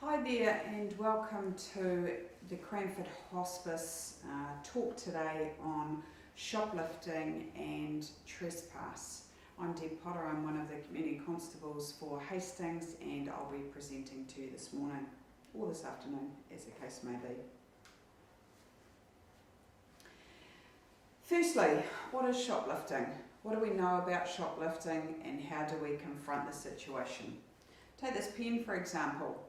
Hi there and welcome to the Cranford Hospice talk today on shoplifting and trespass. I'm Deb Potter, I'm one of the community constables for Hastings and I'll be presenting to you this morning or this afternoon as the case may be. Firstly, what is shoplifting? What do we know about shoplifting and how do we confront the situation? Take this pen for example.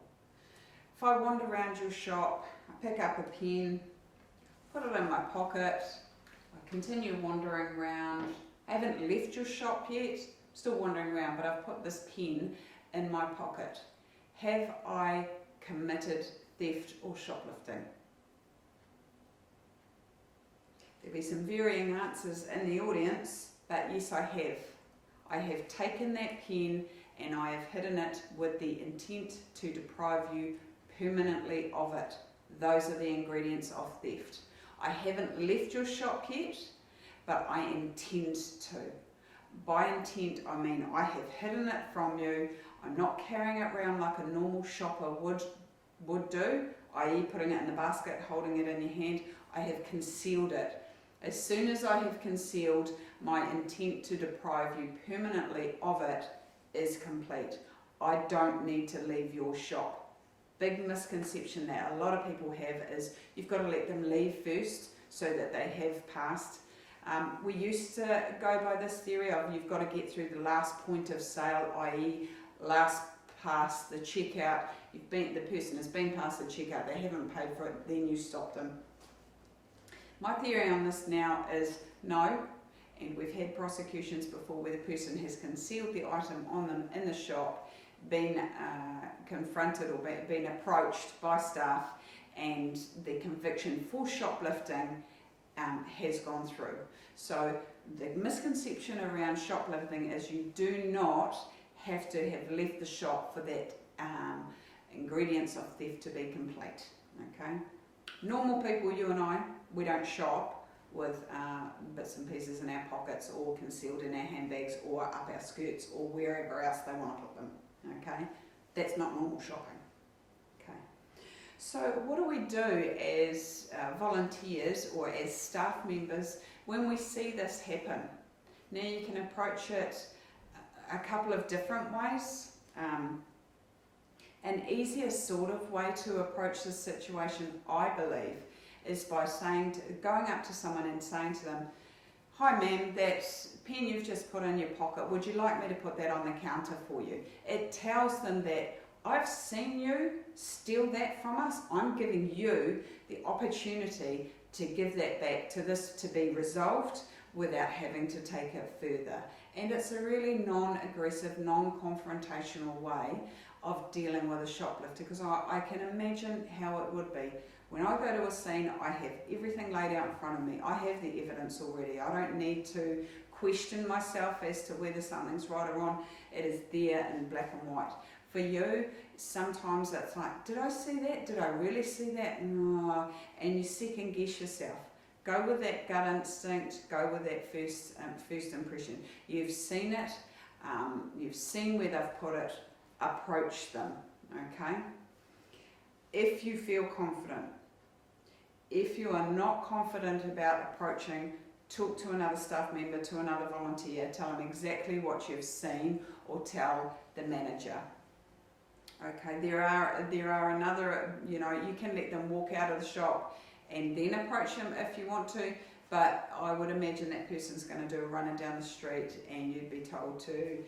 If I wander around your shop, I pick up a pen, put it in my pocket, I continue wandering around, I haven't left your shop yet, still wandering around, but I've put this pen in my pocket. Have I committed theft or shoplifting? There'll be some varying answers in the audience, but yes I have. I have taken that pen and I have hidden it with the intent to deprive you permanently of it. Those are the ingredients of theft. I haven't left your shop yet, but I intend to. By intent, I mean I have hidden it from you. I'm not carrying it around like a normal shopper would do, i.e. putting it in the basket, holding it in your hand. I have concealed it. As soon as I have concealed, my intent to deprive you permanently of it is complete. I don't need to leave your shop. Big misconception that a lot of people have is you've got to let them leave first so that they have passed. We used to go by this theory of you've got to get through the last point of sale, i.e. last past the checkout. The person has been past the checkout, they haven't paid for it, then you stop them. My theory on this now is no, and we've had prosecutions before where the person has concealed the item on them in the shop, been confronted or been approached by staff, and the conviction for shoplifting has gone through. So the misconception around shoplifting is you do not have to have left the shop for that ingredients of theft to be complete. Okay, normal people, you and I, we don't shop with bits and pieces in our pockets or concealed in our handbags or up our skirts or wherever else they want to put them. Okay, that's not normal shopping. Okay, so what do we do as volunteers or as staff members when we see this happen? Now you can approach it a couple of different ways. An easier sort of way to approach this situation, I believe, is by going up to someone and saying to them, "Hi ma'am, that pen you've just put in your pocket, would you like me to put that on the counter for you?" It tells them that I've seen you steal that from us. I'm giving you the opportunity to give that back, to this to be resolved without having to take it further. And it's a really non-aggressive, non-confrontational way of dealing with a shoplifter, because I can imagine how it would be. When I go to a scene, I have everything laid out in front of me. I have the evidence already. I don't need to question myself as to whether something's right or wrong. It is there in black and white. For you, sometimes it's like, did I see that? Did I really see that? No. And you second guess yourself. Go with that gut instinct. Go with that first impression. You've seen it. You've seen where they've put it. Approach them. Okay? If you feel confident. If you are not confident about approaching, talk to another staff member, to another volunteer, tell them exactly what you've seen or tell the manager. Okay, there are another, you can let them walk out of the shop and then approach them if you want to, but I would imagine that person's going to do a running down the street and you'd be told to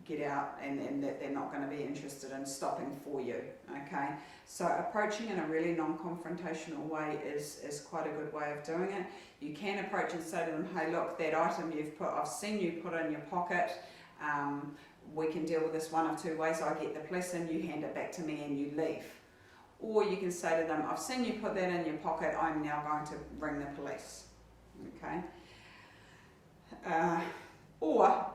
get out and that they're not going to be interested in stopping for you. Okay, so approaching in a really non-confrontational way is quite a good way of doing it. You can approach and say to them, hey look, that item I've seen you put in your pocket, we can deal with this one of two ways. I get the police in, you hand it back to me and you leave. Or you can say to them, I've seen you put that in your pocket, I'm now going to ring the police. Okay, or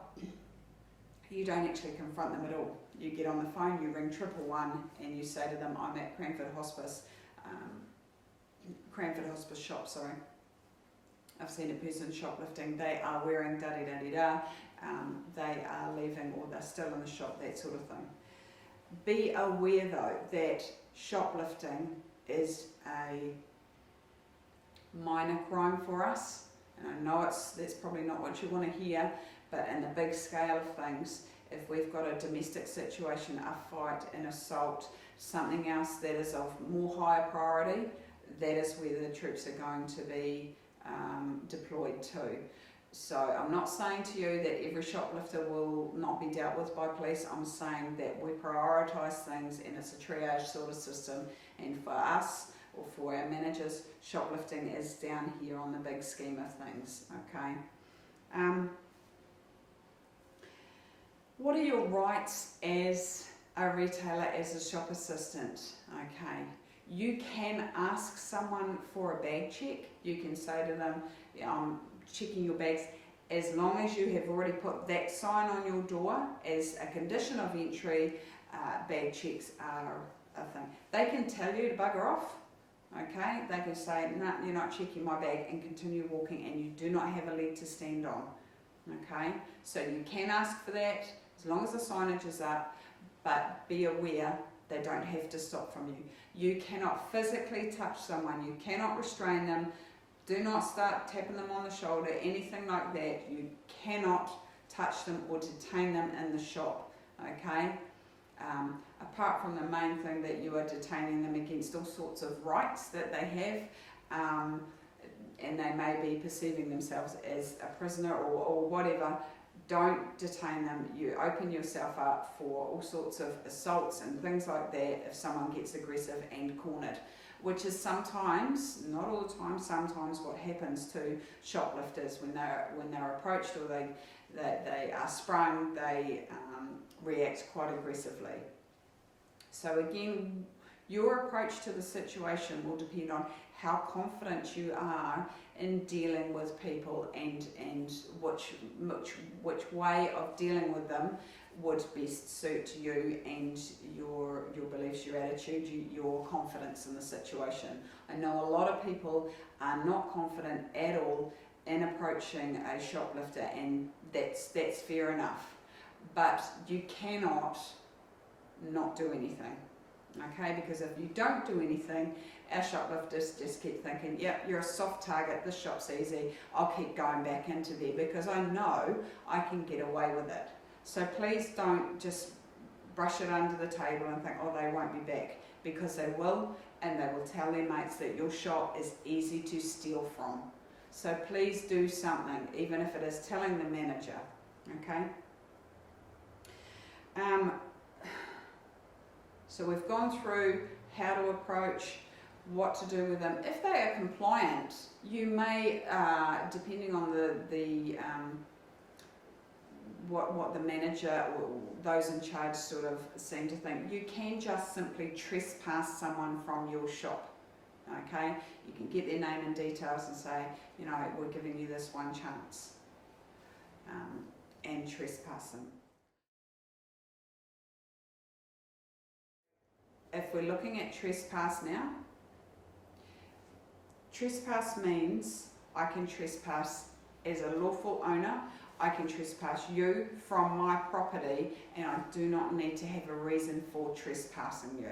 you don't actually confront them at all. You get on the phone, you ring 111 and you say to them, I'm at Cranford Hospice shop, sorry. I've seen a person shoplifting, they are wearing da-da-da-da-da, they are leaving or they're still in the shop, that sort of thing. Be aware though that shoplifting is a minor crime for us, and I know that's probably not what you want to hear, but in the big scale of things, if we've got a domestic situation, a fight, an assault, something else that is of more higher priority, that is where the troops are going to be deployed to. So I'm not saying to you that every shoplifter will not be dealt with by police. I'm saying that we prioritise things, and it's a triage sort of system, and for us or for our managers, shoplifting is down here on the big scheme of things. Okay. What are your rights as a retailer, as a shop assistant? Okay. You can ask someone for a bag check. You can say to them, I'm checking your bags, as long as you have already put that sign on your door as a condition of entry. Bag checks are a thing. They can tell you to bugger off. Okay, they can say, no, you're not checking my bag, and continue walking, and you do not have a leg to stand on. Okay, so you can ask for that as long as the signage is up, but be aware they don't have to stop from you. You cannot physically touch someone, you cannot restrain them, do not start tapping them on the shoulder, anything like that. You cannot touch them or detain them in the shop. Okay. Apart from the main thing that you are detaining them against all sorts of rights that they have, and they may be perceiving themselves as a prisoner or whatever, don't detain them. You open yourself up for all sorts of assaults and things like that if someone gets aggressive and cornered, which is sometimes, not all the time, sometimes what happens to shoplifters when they're approached or they are sprung, they react quite aggressively. So again, your approach to the situation will depend on how confident you are in dealing with people and which way of dealing with them would best suit you and your beliefs, your attitude, your confidence in the situation. I know a lot of people are not confident at all in approaching a shoplifter, and that's fair enough. But you cannot not do anything, okay? Because if you don't do anything, our shoplifters just keep thinking, yep, you're a soft target, this shop's easy, I'll keep going back into there because I know I can get away with it. So please don't just brush it under the table and think, oh, they won't be back, because they will, and they will tell their mates that your shop is easy to steal from. So please do something, even if it is telling the manager, okay? So we've gone through how to approach, what to do with them. If they are compliant, you may, depending on what the manager or those in charge sort of seem to think, you can just simply trespass someone from your shop. Okay, you can get their name and details and say, you know, we're giving you this one chance, and trespass them. If we're looking at trespass now, trespass means I can trespass as a lawful owner. I can trespass you from my property, and I do not need to have a reason for trespassing you.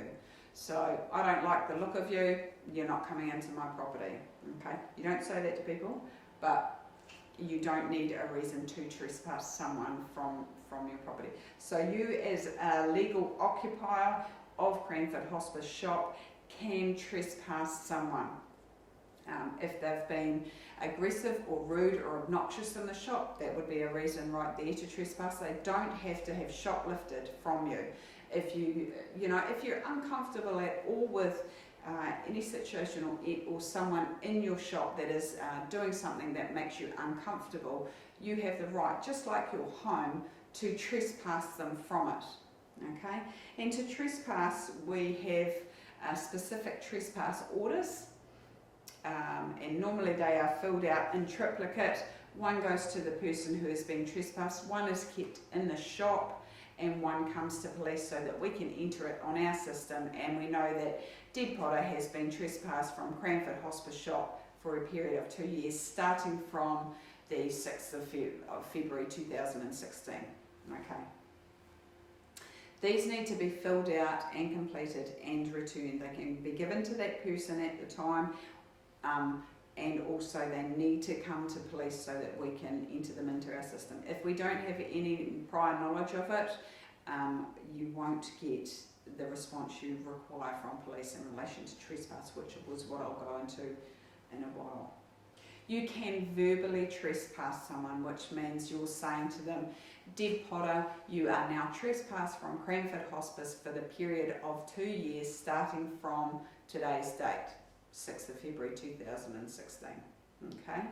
So I don't like the look of you, you're not coming into my property. Okay, you don't say that to people, but you don't need a reason to trespass someone from your property. So you, as a legal occupier of Cranford Hospice shop, can trespass someone. If they've been aggressive or rude or obnoxious in the shop, that would be a reason right there to trespass. They don't have to have shoplifted from you. If if you're uncomfortable at all with any situation or someone in your shop that is doing something that makes you uncomfortable, you have the right, just like your home, to trespass them from it. Okay, and to trespass, we have specific trespass orders, and normally they are filled out in triplicate. One goes to the person who has been trespassed, one is kept in the shop, and one comes to police so that we can enter it on our system, and we know that Deb Potter has been trespassed from Cranford Hospice shop for a period of 2 years, starting from the 6th of February 2016. Okay. These need to be filled out and completed and returned. They can be given to that person at the time, and also they need to come to police so that we can enter them into our system. If we don't have any prior knowledge of it, you won't get the response you require from police in relation to trespass, which was what I'll go into in a while. You can verbally trespass someone, which means you're saying to them, Deb Potter, you are now trespassed from Cranford Hospice for the period of 2 years starting from today's date, 6th of February 2016. Okay?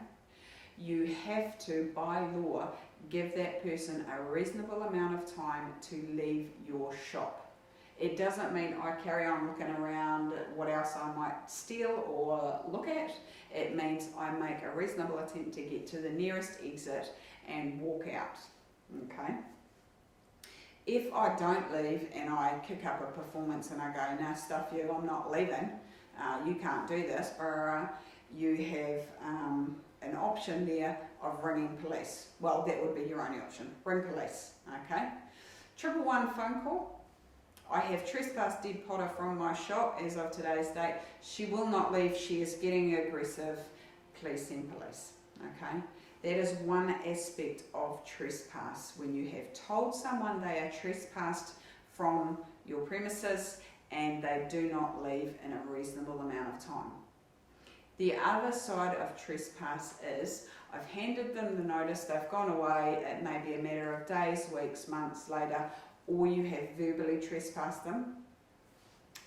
You have to, by law, give that person a reasonable amount of time to leave your shop. It doesn't mean I carry on looking around at what else I might steal or look at. It means I make a reasonable attempt to get to the nearest exit and walk out. Okay? If I don't leave and I kick up a performance and I go, "No, stuff you, I'm not leaving, you can't do this," you have an option there of ringing police. Well, that would be your only option. Ring police. Okay? 111 phone call. I have trespassed Deb Potter from my shop as of today's date. She will not leave. She is getting aggressive. Please send police. Okay? That is one aspect of trespass. When you have told someone they are trespassed from your premises and they do not leave in a reasonable amount of time. The other side of trespass is I've handed them the notice, they've gone away, it may be a matter of days, weeks, months later, or you have verbally trespassed them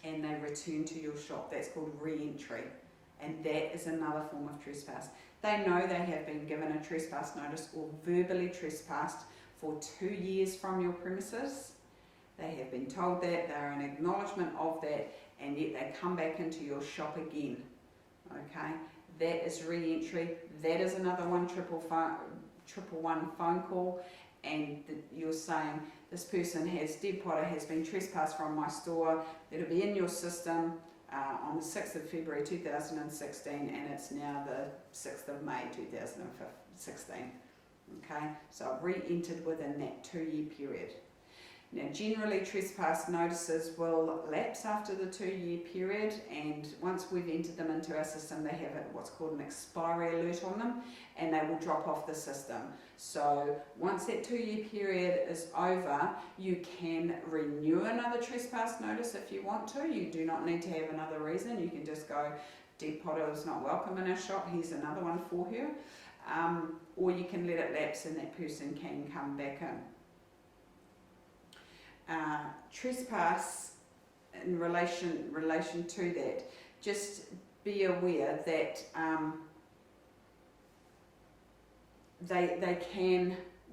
and they return to your shop. That's called re-entry, and that is another form of trespass. They know they have been given a trespass notice or verbally trespassed for 2 years from your premises. They have been told that, they're in acknowledgement of that, and yet they come back into your shop again. Okay, that is re-entry. That is another 111 phone call, and you're saying, this person Deb Potter has been trespassed from my store. It'll be in your system on the 6th of February 2016, and it's now the 6th of May 2016. Okay, so I've re-entered within that 2-year period. Now, generally, trespass notices will lapse after the 2-year period, and once we've entered them into our system, they have what's called an expiry alert on them, and they will drop off the system. So once that 2-year period is over, you can renew another trespass notice if you want to. You do not need to have another reason. You can just go, Deb Potter is not welcome in our shop, here's another one for her. Or you can let it lapse and that person can come back in. Trespass in relation to that, just be aware that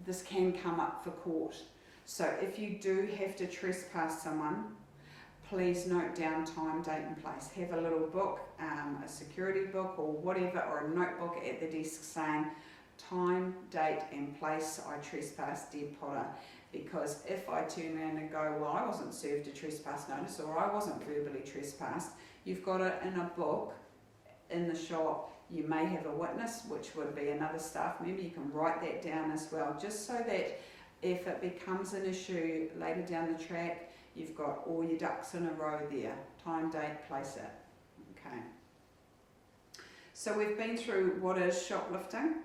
this can come up for court. So if you do have to trespass someone, please note down time, date and place. Have a little book, a security book or whatever, or a notebook at the desk saying time, date and place I trespassed Deb Potter. Because if I turn around and go, well, I wasn't served a trespass notice or I wasn't verbally trespassed, you've got it in a book in the shop. You may have a witness, which would be another staff member. You can write that down as well, just so that if it becomes an issue later down the track, you've got all your ducks in a row there. Time, date, place it. Okay. So we've been through what is shoplifting.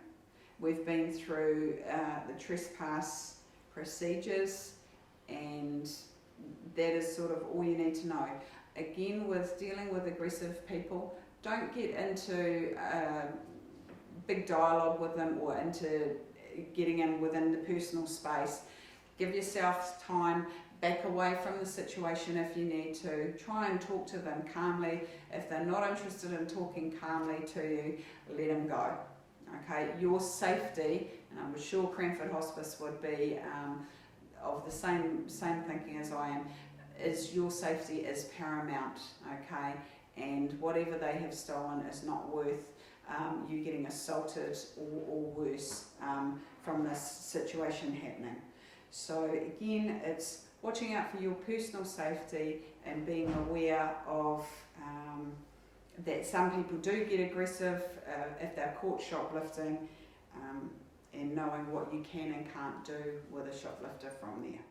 We've been through the trespass procedures, and that is sort of all you need to know. Again, with dealing with aggressive people, don't get into big dialogue with them or into getting in within the personal space. Give yourself time, back away from the situation if you need to. Try and talk to them calmly. If they're not interested in talking calmly to you, let them go. Okay, your safety, and I'm sure Cranford Hospice would be of the same thinking as I am, is your safety is paramount, okay? And whatever they have stolen is not worth you getting assaulted or worse from this situation happening. So again, it's watching out for your personal safety and being aware of that some people do get aggressive if they're caught shoplifting, and knowing what you can and can't do with a shoplifter from there.